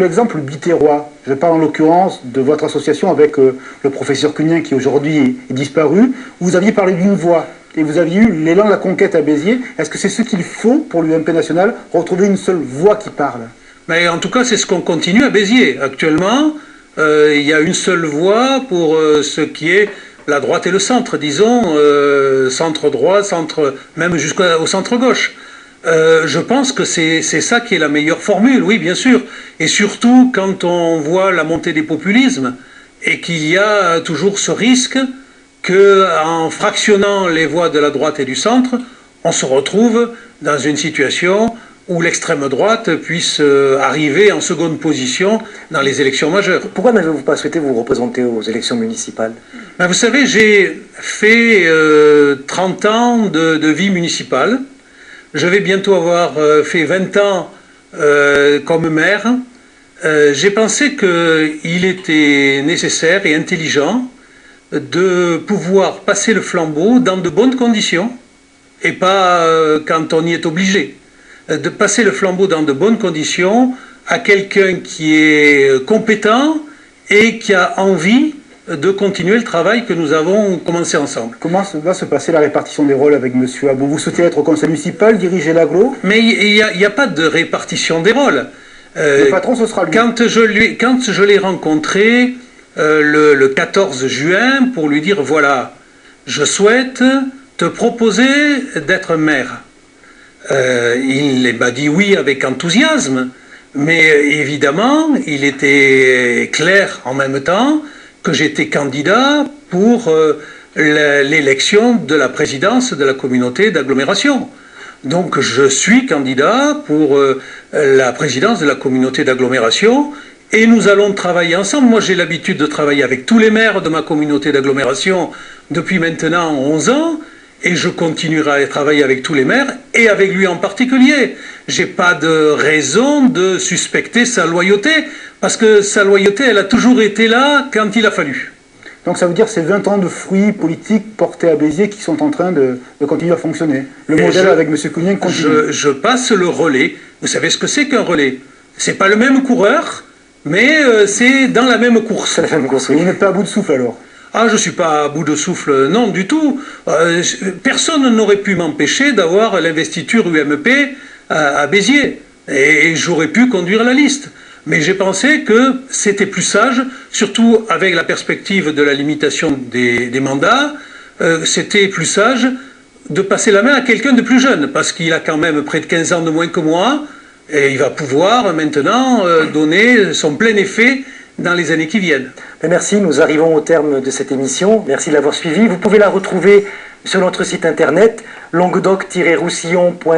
l'exemple biterrois. Je parle en l'occurrence de votre association avec le professeur Cunien qui aujourd'hui est disparu. Vous aviez parlé d'une voix et vous aviez eu l'élan de la conquête à Béziers. Est-ce que c'est ce qu'il faut pour l'UMP national, retrouver une seule voix qui parle? Mais en tout cas, c'est ce qu'on continue à Béziers. Actuellement, il y a une seule voix pour ce qui est la droite et le centre, disons, centre droit, centre, même jusqu'au centre gauche. Je pense que c'est ça qui est la meilleure formule, oui, bien sûr. Et surtout quand on voit la montée des populismes et qu'il y a toujours ce risque qu'en fractionnant les voix de la droite et du centre, on se retrouve dans une situation où l'extrême droite puisse arriver en seconde position dans les élections majeures. Pourquoi n'avez-vous pas souhaité vous représenter aux élections municipales? Ben, vous savez, j'ai fait 30 ans de vie municipale. Je vais bientôt avoir fait 20 ans comme maire. J'ai pensé qu'il était nécessaire et intelligent de pouvoir passer le flambeau dans de bonnes conditions et pas quand on y est obligé. De passer le flambeau dans de bonnes conditions à quelqu'un qui est compétent et qui a envie de continuer le travail que nous avons commencé ensemble. Comment va se passer la répartition des rôles avec M. Abou? Vous souhaitez être au conseil municipal, diriger l'agglo? Mais il n'y a pas de répartition des rôles. Le patron, ce sera lui. Quand je l'ai rencontré le 14 juin pour lui dire, voilà, je souhaite te proposer d'être maire. Il m'a dit oui avec enthousiasme, mais évidemment, il était clair en même temps que j'étais candidat pour l'élection de la présidence de la communauté d'agglomération. Donc je suis candidat pour la présidence de la communauté d'agglomération et nous allons travailler ensemble. Moi j'ai l'habitude de travailler avec tous les maires de ma communauté d'agglomération depuis maintenant 11 ans et je continuerai à travailler avec tous les maires et avec lui en particulier. J'ai pas de raison de suspecter sa loyauté parce que sa loyauté elle a toujours été là quand il a fallu. Donc ça veut dire que ces 20 ans de fruits politiques portés à Béziers qui sont en train de continuer à fonctionner. Le modèle avec M. Cunien continue. Je passe le relais. Vous savez ce que c'est qu'un relais? C'est pas le même coureur, mais c'est dans la même course. C'est la même course. Vous n'êtes pas à bout de souffle alors? Ah, je ne suis pas à bout de souffle, non, du tout. Personne n'aurait pu m'empêcher d'avoir l'investiture UMP à Béziers. Et j'aurais pu conduire la liste. Mais j'ai pensé que c'était plus sage, surtout avec la perspective de la limitation des mandats, c'était plus sage de passer la main à quelqu'un de plus jeune, parce qu'il a quand même près de 15 ans de moins que moi, et il va pouvoir maintenant donner son plein effet dans les années qui viennent. Merci, nous arrivons au terme de cette émission. Merci de l'avoir suivi. Vous pouvez la retrouver sur notre site internet languedoc-roussillon.fr.